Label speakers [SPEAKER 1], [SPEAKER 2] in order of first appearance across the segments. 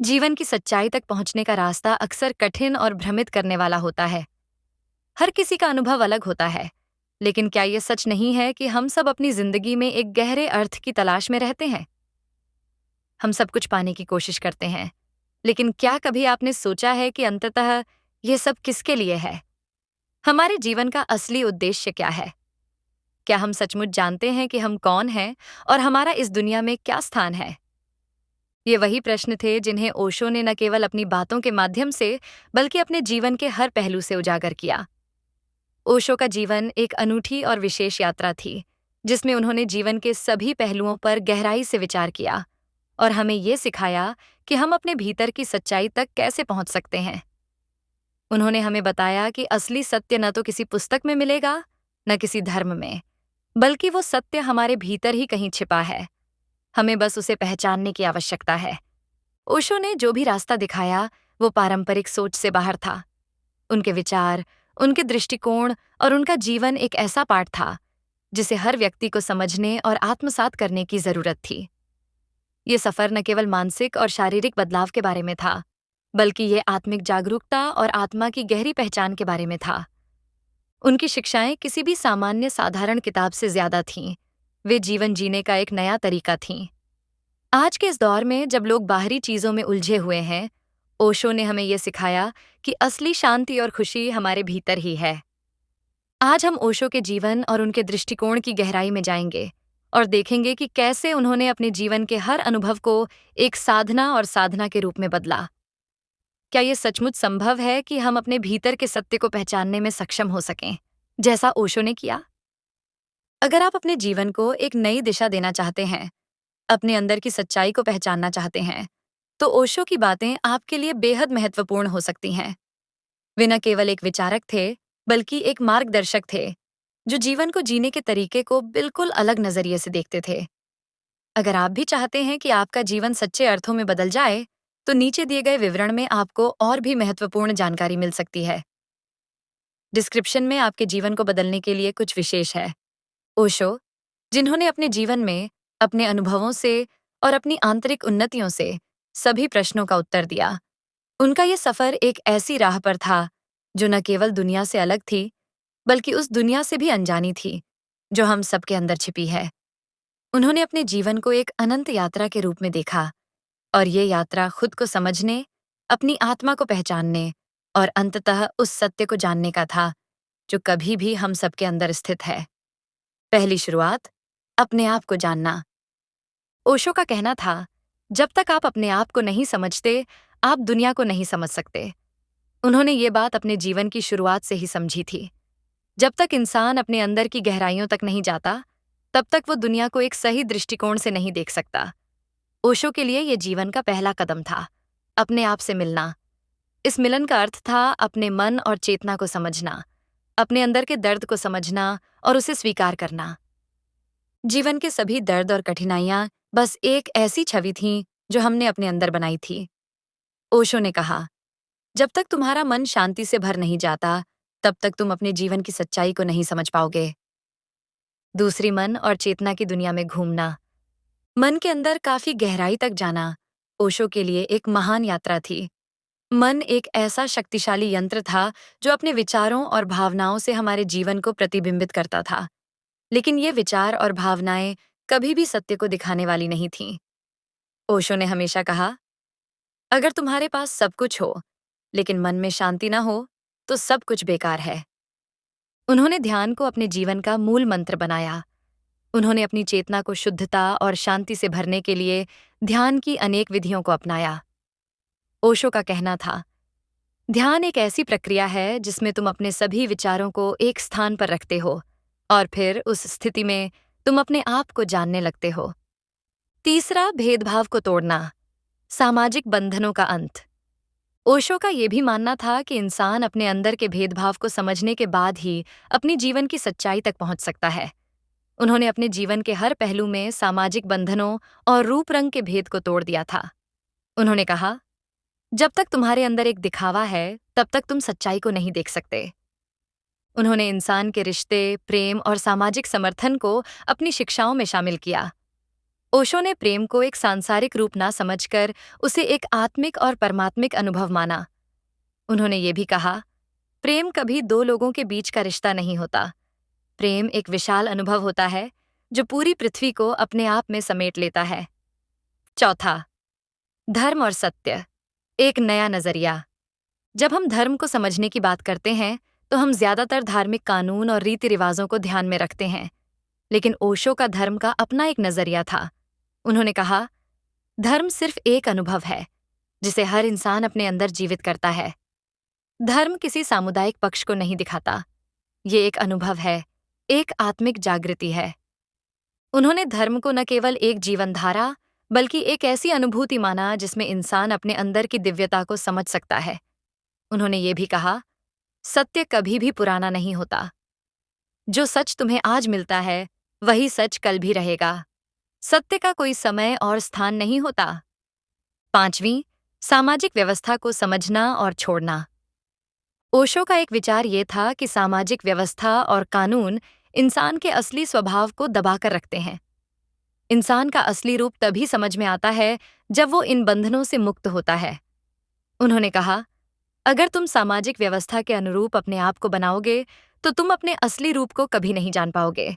[SPEAKER 1] जीवन की सच्चाई तक पहुंचने का रास्ता अक्सर कठिन और भ्रमित करने वाला होता है। हर किसी का अनुभव अलग होता है, लेकिन क्या ये सच नहीं है कि हम सब अपनी जिंदगी में एक गहरे अर्थ की तलाश में रहते हैं? हम सब कुछ पाने की कोशिश करते हैं, लेकिन क्या कभी आपने सोचा है कि अंततः ये सब किसके लिए है? हमारे जीवन का असली उद्देश्य क्या है? क्या हम सचमुच जानते हैं कि हम कौन हैं और हमारा इस दुनिया में क्या स्थान है? ये वही प्रश्न थे जिन्हें ओशो ने न केवल अपनी बातों के माध्यम से, बल्कि अपने जीवन के हर पहलू से उजागर किया। ओशो का जीवन एक अनूठी और विशेष यात्रा थी, जिसमें उन्होंने जीवन के सभी पहलुओं पर गहराई से विचार किया और हमें ये सिखाया कि हम अपने भीतर की सच्चाई तक कैसे पहुंच सकते हैं। उन्होंने हमें बताया कि असली सत्य न तो किसी पुस्तक में मिलेगा, न किसी धर्म में, बल्कि वो सत्य हमारे भीतर ही कहीं छिपा है। हमें बस उसे पहचानने की आवश्यकता है। ओशो ने जो भी रास्ता दिखाया, वो पारंपरिक सोच से बाहर था। उनके विचार, उनके दृष्टिकोण और उनका जीवन एक ऐसा पाठ था जिसे हर व्यक्ति को समझने और आत्मसात करने की जरूरत थी। ये सफर न केवल मानसिक और शारीरिक बदलाव के बारे में था, बल्कि ये आत्मिक जागरूकता और आत्मा की गहरी पहचान के बारे में था। उनकी शिक्षाएं किसी भी सामान्य साधारण किताब से ज्यादा थीं। वे जीवन जीने का एक नया तरीका थीं। आज के इस दौर में जब लोग बाहरी चीजों में उलझे हुए हैं, ओशो ने हमें यह सिखाया कि असली शांति और खुशी हमारे भीतर ही है। आज हम ओशो के जीवन और उनके दृष्टिकोण की गहराई में जाएंगे और देखेंगे कि कैसे उन्होंने अपने जीवन के हर अनुभव को एक साधना और साधना के रूप में बदला। क्या यह सचमुच संभव है कि हम अपने भीतर के सत्य को पहचानने में सक्षम हो सकें, जैसा ओशो ने किया? अगर आप अपने जीवन को एक नई दिशा देना चाहते हैं, अपने अंदर की सच्चाई को पहचानना चाहते हैं, तो ओशो की बातें आपके लिए बेहद महत्वपूर्ण हो सकती हैं। वे न केवल एक विचारक थे, बल्कि एक मार्गदर्शक थे, जो जीवन को जीने के तरीके को बिल्कुल अलग नजरिए से देखते थे। अगर आप भी चाहते हैं कि आपका जीवन सच्चे अर्थों में बदल जाए, तो नीचे दिए गए विवरण में आपको और भी महत्वपूर्ण जानकारी मिल सकती है। डिस्क्रिप्शन में आपके जीवन को बदलने के लिए कुछ विशेष है। ओशो, जिन्होंने अपने जीवन में अपने अनुभवों से और अपनी आंतरिक उन्नतियों से सभी प्रश्नों का उत्तर दिया। उनका ये सफर एक ऐसी राह पर था जो न केवल दुनिया से अलग थी, बल्कि उस दुनिया से भी अनजानी थी जो हम सबके अंदर छिपी है। उन्होंने अपने जीवन को एक अनंत यात्रा के रूप में देखा, और ये यात्रा खुद को समझने, अपनी आत्मा को पहचानने और अंततः उस सत्य को जानने का था जो कभी भी हम सबके अंदर स्थित है। पहली शुरुआत, अपने आप को जानना। ओशो का कहना था, जब तक आप अपने आप को नहीं समझते, आप दुनिया को नहीं समझ सकते। उन्होंने ये बात अपने जीवन की शुरुआत से ही समझी थी। जब तक इंसान अपने अंदर की गहराइयों तक नहीं जाता, तब तक वो दुनिया को एक सही दृष्टिकोण से नहीं देख सकता। ओशो के लिए ये जीवन का पहला कदम था, अपने आप से मिलना। इस मिलन का अर्थ था अपने मन और चेतना को समझना, अपने अंदर के दर्द को समझना और उसे स्वीकार करना। जीवन के सभी दर्द और कठिनाइयां बस एक ऐसी छवि थीं जो हमने अपने अंदर बनाई थी। ओशो ने कहा, जब तक तुम्हारा मन शांति से भर नहीं जाता, तब तक तुम अपने जीवन की सच्चाई को नहीं समझ पाओगे। दूसरी, मन और चेतना की दुनिया में घूमना। मन के अंदर काफी गहराई तक जाना ओशो के लिए एक महान यात्रा थी। मन एक ऐसा शक्तिशाली यंत्र था जो अपने विचारों और भावनाओं से हमारे जीवन को प्रतिबिंबित करता था। लेकिन ये विचार और भावनाएं कभी भी सत्य को दिखाने वाली नहीं थीं। ओशो ने हमेशा कहा, अगर तुम्हारे पास सब कुछ हो, लेकिन मन में शांति ना हो, तो सब कुछ बेकार है। उन्होंने ध्यान को अपने जीवन का मूल मंत्र बनाया। उन्होंने अपनी चेतना को शुद्धता और शांति से भरने के लिए ध्यान की अनेक विधियों को अपनाया। ओशो का कहना था, ध्यान एक ऐसी प्रक्रिया है जिसमें तुम अपने सभी विचारों को एक स्थान पर रखते हो और फिर उस स्थिति में तुम अपने आप को जानने लगते हो। तीसरा, भेदभाव को तोड़ना, सामाजिक बंधनों का अंत। ओशो का यह भी मानना था कि इंसान अपने अंदर के भेदभाव को समझने के बाद ही अपनी जीवन की सच्चाई तक पहुंच सकता है। उन्होंने अपने जीवन के हर पहलू में सामाजिक बंधनों और रूप रंग के भेद को तोड़ दिया था। उन्होंने कहा, जब तक तुम्हारे अंदर एक दिखावा है, तब तक तुम सच्चाई को नहीं देख सकते। उन्होंने इंसान के रिश्ते, प्रेम और सामाजिक समर्थन को अपनी शिक्षाओं में शामिल किया। ओशो ने प्रेम को एक सांसारिक रूप ना समझकर उसे एक आत्मिक और परमात्मिक अनुभव माना। उन्होंने ये भी कहा, प्रेम कभी दो लोगों के बीच का रिश्ता नहीं होता। प्रेम एक विशाल अनुभव होता है जो पूरी पृथ्वी को अपने आप में समेट लेता है। चौथा, धर्म और सत्य, एक नया नजरिया। जब हम धर्म को समझने की बात करते हैं, तो हम ज्यादातर धार्मिक कानून और रीति रिवाजों को ध्यान में रखते हैं। लेकिन ओशो का धर्म का अपना एक नजरिया था। उन्होंने कहा, धर्म सिर्फ एक अनुभव है जिसे हर इंसान अपने अंदर जीवित करता है। धर्म किसी सामुदायिक पक्ष को नहीं दिखाता। ये एक अनुभव है, एक आत्मिक जागृति है। उन्होंने धर्म को न केवल एक जीवन धारा, बल्कि एक ऐसी अनुभूति माना जिसमें इंसान अपने अंदर की दिव्यता को समझ सकता है। उन्होंने ये भी कहा, सत्य कभी भी पुराना नहीं होता। जो सच तुम्हें आज मिलता है, वही सच कल भी रहेगा। सत्य का कोई समय और स्थान नहीं होता। पांचवीं, सामाजिक व्यवस्था को समझना और छोड़ना। ओशो का एक विचार ये था कि सामाजिक व्यवस्था और कानून इंसान के असली स्वभाव को दबाकर रखते हैं। इंसान का असली रूप तभी समझ में आता है जब वो इन बंधनों से मुक्त होता है। उन्होंने कहा, अगर तुम सामाजिक व्यवस्था के अनुरूप अपने आप को बनाओगे, तो तुम अपने असली रूप को कभी नहीं जान पाओगे।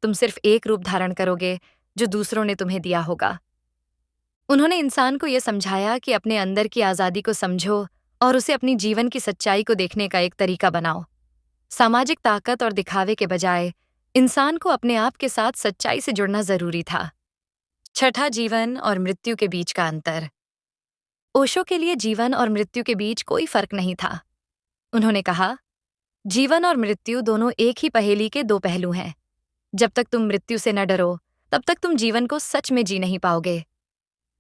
[SPEAKER 1] तुम सिर्फ एक रूप धारण करोगे जो दूसरों ने तुम्हें दिया होगा। उन्होंने इंसान को यह समझाया कि अपने अंदर की आज़ादी को समझो और उसे अपनी जीवन की सच्चाई को देखने का एक तरीका बनाओ। सामाजिक ताकत और दिखावे के बजाय इंसान को अपने आप के साथ सच्चाई से जुड़ना जरूरी था। छठा, जीवन और मृत्यु के बीच का अंतर। ओशो के लिए जीवन और मृत्यु के बीच कोई फर्क नहीं था। उन्होंने कहा, जीवन और मृत्यु दोनों एक ही पहेली के दो पहलू हैं। जब तक तुम मृत्यु से न डरो, तब तक तुम जीवन को सच में जी नहीं पाओगे।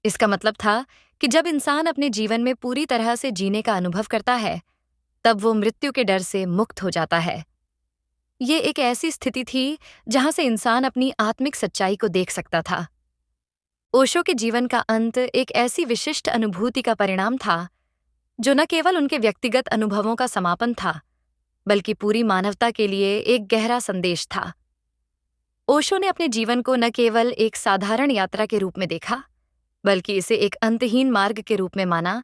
[SPEAKER 1] इसका मतलब था कि जब इंसान अपने जीवन में पूरी तरह से जीने का अनुभव करता है, तब वो मृत्यु के डर से मुक्त हो जाता है। ये एक ऐसी स्थिति थी जहां से इंसान अपनी आत्मिक सच्चाई को देख सकता था। ओशो के जीवन का अंत एक ऐसी विशिष्ट अनुभूति का परिणाम था जो न केवल उनके व्यक्तिगत अनुभवों का समापन था, बल्कि पूरी मानवता के लिए एक गहरा संदेश था। ओशो ने अपने जीवन को न केवल एक साधारण यात्रा के रूप में देखा, बल्कि इसे एक अंतहीन मार्ग के रूप में माना,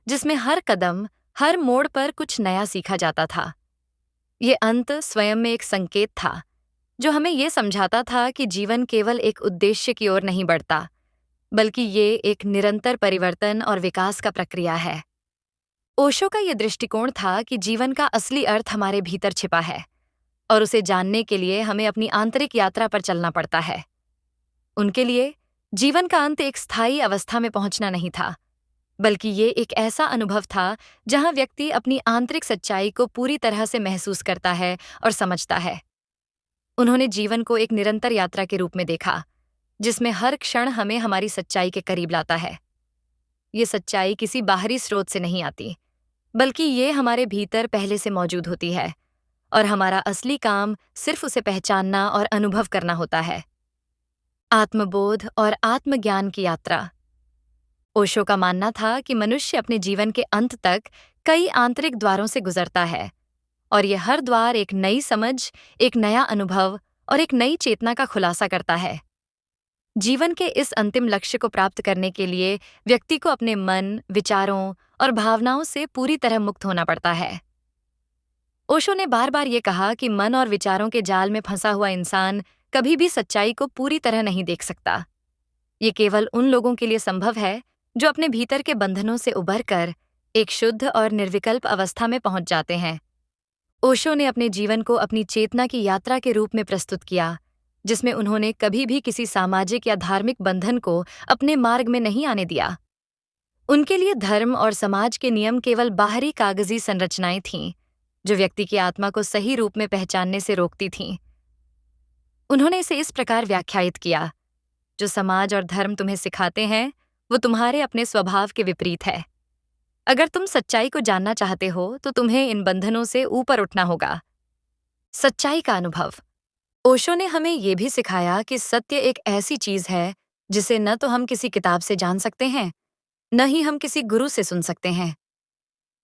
[SPEAKER 1] जिसमें हर कदम, हर मोड़ पर कुछ नया सीखा जाता था। ये अंत स्वयं में एक संकेत था, जो हमें ये समझाता था कि जीवन केवल एक उद्देश्य की ओर नहीं बढ़ता, बल्कि ये एक निरंतर परिवर्तन और विकास का प्रक्रिया है। ओशो का ये दृष्टिकोण था कि जीवन का असली अर्थ हमारे भीतर छिपा है और उसे जानने के लिए हमें अपनी आंतरिक यात्रा पर चलना पड़ता है। उनके लिए जीवन का अंत एक स्थायी अवस्था में पहुंचना नहीं था, बल्कि ये एक ऐसा अनुभव था जहां व्यक्ति अपनी आंतरिक सच्चाई को पूरी तरह से महसूस करता है और समझता है। उन्होंने जीवन को एक निरंतर यात्रा के रूप में देखा, जिसमें हर क्षण हमें हमारी सच्चाई के करीब लाता है। ये सच्चाई किसी बाहरी स्रोत से नहीं आती, बल्कि ये हमारे भीतर पहले से मौजूद होती है, और हमारा असली काम सिर्फ उसे पहचानना और अनुभव करना होता है। आत्मबोध और आत्मज्ञान की यात्रा। ओशो का मानना था कि मनुष्य अपने जीवन के अंत तक कई आंतरिक द्वारों से गुजरता है, और ये हर द्वार एक नई समझ, एक नया अनुभव और एक नई चेतना का खुलासा करता है। जीवन के इस अंतिम लक्ष्य को प्राप्त करने के लिए व्यक्ति को अपने मन, विचारों और भावनाओं से पूरी तरह मुक्त होना पड़ता है। ओशो ने बार बार ये कहा कि मन और विचारों के जाल में फंसा हुआ इंसान कभी भी सच्चाई को पूरी तरह नहीं देख सकता। ये केवल उन लोगों के लिए संभव है जो अपने भीतर के बंधनों से उभरकर एक शुद्ध और निर्विकल्प अवस्था में पहुंच जाते हैं। ओशो ने अपने जीवन को अपनी चेतना की यात्रा के रूप में प्रस्तुत किया, जिसमें उन्होंने कभी भी किसी सामाजिक या धार्मिक बंधन को अपने मार्ग में नहीं आने दिया। उनके लिए धर्म और समाज के नियम केवल बाहरी कागजी संरचनाएं थीं, जो व्यक्ति की आत्मा को सही रूप में पहचानने से रोकती थीं। उन्होंने इसे इस प्रकार व्याख्यायित किया, जो समाज और धर्म तुम्हें सिखाते हैं, वो तुम्हारे अपने स्वभाव के विपरीत है। अगर तुम सच्चाई को जानना चाहते हो, तो तुम्हें इन बंधनों से ऊपर उठना होगा। सच्चाई का अनुभव। ओशो ने हमें ये भी सिखाया कि सत्य एक ऐसी चीज है जिसे न तो हम किसी किताब से जान सकते हैं, न ही हम किसी गुरु से सुन सकते हैं।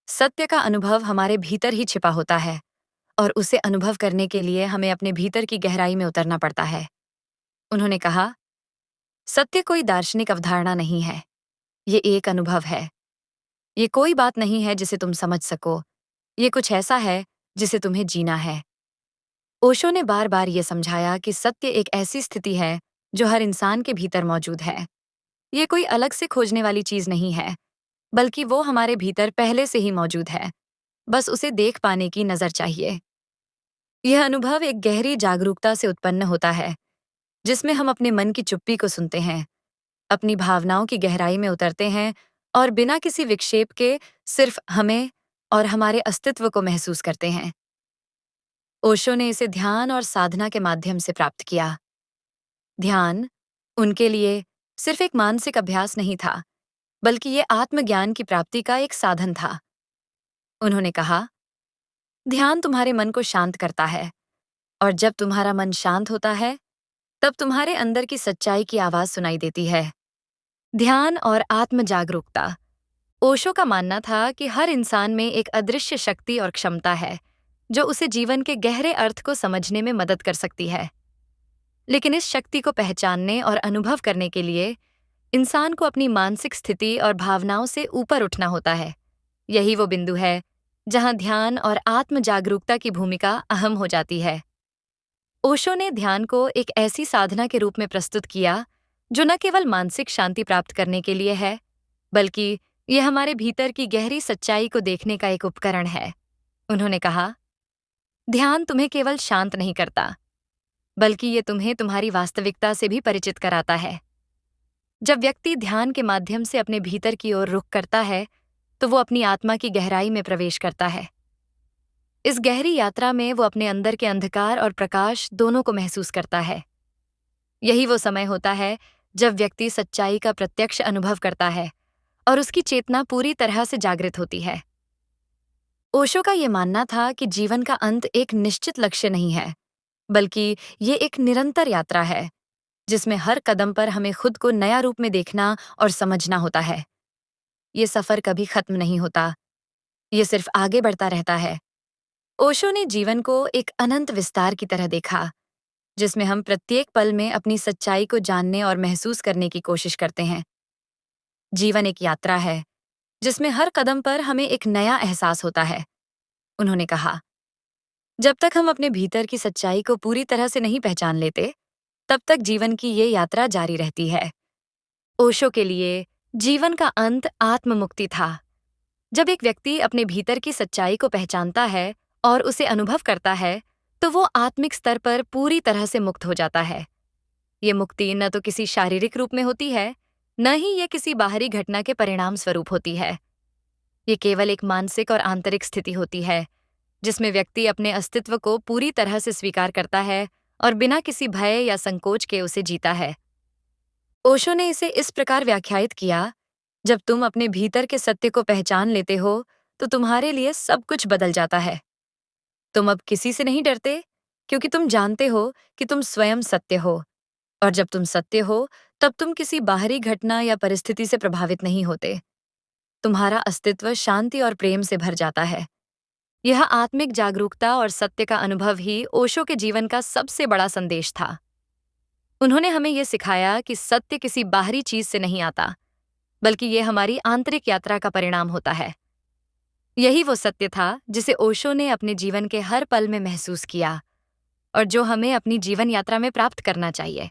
[SPEAKER 1] सत्य का अनुभव हमारे भीतर ही छिपा होता है, और उसे अनुभव करने के लिए हमें अपने भीतर की गहराई में उतरना पड़ता है। उन्होंने कहा, सत्य कोई दार्शनिक अवधारणा नहीं है, ये एक अनुभव है। ये कोई बात नहीं है जिसे तुम समझ सको, ये कुछ ऐसा है जिसे तुम्हें जीना है। ओशो ने बार बार ये समझाया कि सत्य एक ऐसी स्थिति है जो हर इंसान के भीतर मौजूद है। ये कोई अलग से खोजने वाली चीज नहीं है, बल्कि वो हमारे भीतर पहले से ही मौजूद है, बस उसे देख पाने की नजर चाहिए। यह अनुभव एक गहरी जागरूकता से उत्पन्न होता है, जिसमें हम अपने मन की चुप्पी को सुनते हैं, अपनी भावनाओं की गहराई में उतरते हैं और बिना किसी विक्षेप के सिर्फ हमें और हमारे अस्तित्व को महसूस करते हैं। ओशो ने इसे ध्यान और साधना के माध्यम से प्राप्त किया। ध्यान उनके लिए सिर्फ एक मानसिक अभ्यास नहीं था, बल्कि ये आत्मज्ञान की प्राप्ति का एक साधन था। उन्होंने कहा, ध्यान तुम्हारे मन को शांत करता है, और जब तुम्हारा मन शांत होता है, तब तुम्हारे अंदर की सच्चाई की आवाज सुनाई देती है। ध्यान और आत्म जागरूकता। ओशो का मानना था कि हर इंसान में एक अदृश्य शक्ति और क्षमता है, जो उसे जीवन के गहरे अर्थ को समझने में मदद कर सकती है। लेकिन इस शक्ति को पहचानने और अनुभव करने के लिए इंसान को अपनी मानसिक स्थिति और भावनाओं से ऊपर उठना होता है। यही वो बिंदु है जहां ध्यान और आत्म जागरूकता की भूमिका अहम हो जाती है। ओशो ने ध्यान को एक ऐसी साधना के रूप में प्रस्तुत किया जो न केवल मानसिक शांति प्राप्त करने के लिए है, बल्कि यह हमारे भीतर की गहरी सच्चाई को देखने का एक उपकरण है। उन्होंने कहा, ध्यान तुम्हें केवल शांत नहीं करता, बल्कि ये तुम्हें तुम्हारी वास्तविकता से भी परिचित कराता है। जब व्यक्ति ध्यान के माध्यम से अपने भीतर की ओर रुख करता है, तो वो अपनी आत्मा की गहराई में प्रवेश करता है। इस गहरी यात्रा में वो अपने अंदर के अंधकार और प्रकाश दोनों को महसूस करता है। यही वो समय होता है जब व्यक्ति सच्चाई का प्रत्यक्ष अनुभव करता है और उसकी चेतना पूरी तरह से जागृत होती है। ओशो का ये मानना था कि जीवन का अंत एक निश्चित लक्ष्य नहीं है, बल्कि ये एक निरंतर यात्रा है, जिसमें हर कदम पर हमें खुद को नया रूप में देखना और समझना होता है। ये सफर कभी खत्म नहीं होता, ये सिर्फ आगे बढ़ता रहता है। ओशो ने जीवन को एक अनंत विस्तार की तरह देखा, जिसमें हम प्रत्येक पल में अपनी सच्चाई को जानने और महसूस करने की कोशिश करते हैं। जीवन एक यात्रा है, जिसमें हर कदम पर हमें एक नया एहसास होता है। उन्होंने कहा, जब तक हम अपने भीतर की सच्चाई को पूरी तरह से नहीं पहचान लेते, तब तक जीवन की ये यात्रा जारी रहती है। ओशो के लिए जीवन का अंत आत्म मुक्ति था। जब एक व्यक्ति अपने भीतर की सच्चाई को पहचानता है और उसे अनुभव करता है, तो वो आत्मिक स्तर पर पूरी तरह से मुक्त हो जाता है। ये मुक्ति न तो किसी शारीरिक रूप में होती है, न ही ये किसी बाहरी घटना के परिणाम स्वरूप होती है। ये केवल एक मानसिक और आंतरिक स्थिति होती है, जिसमें व्यक्ति अपने अस्तित्व को पूरी तरह से स्वीकार करता है और बिना किसी भय या संकोच के उसे जीता है। ओशो ने इसे इस प्रकार व्याख्यायित किया, जब तुम अपने भीतर के सत्य को पहचान लेते हो, तो तुम्हारे लिए सब कुछ बदल जाता है। तुम अब किसी से नहीं डरते, क्योंकि तुम जानते हो कि तुम स्वयं सत्य हो, और जब तुम सत्य हो, तब तुम किसी बाहरी घटना या परिस्थिति से प्रभावित नहीं होते। तुम्हारा अस्तित्व शांति और प्रेम से भर जाता है। यह आत्मिक जागरूकता और सत्य का अनुभव ही ओशो के जीवन का सबसे बड़ा संदेश था। उन्होंने हमें यह सिखाया कि सत्य किसी बाहरी चीज से नहीं आता, बल्कि ये हमारी आंतरिक यात्रा का परिणाम होता है। यही वो सत्य था जिसे ओशो ने अपने जीवन के हर पल में महसूस किया और जो हमें अपनी जीवन यात्रा में प्राप्त करना चाहिए।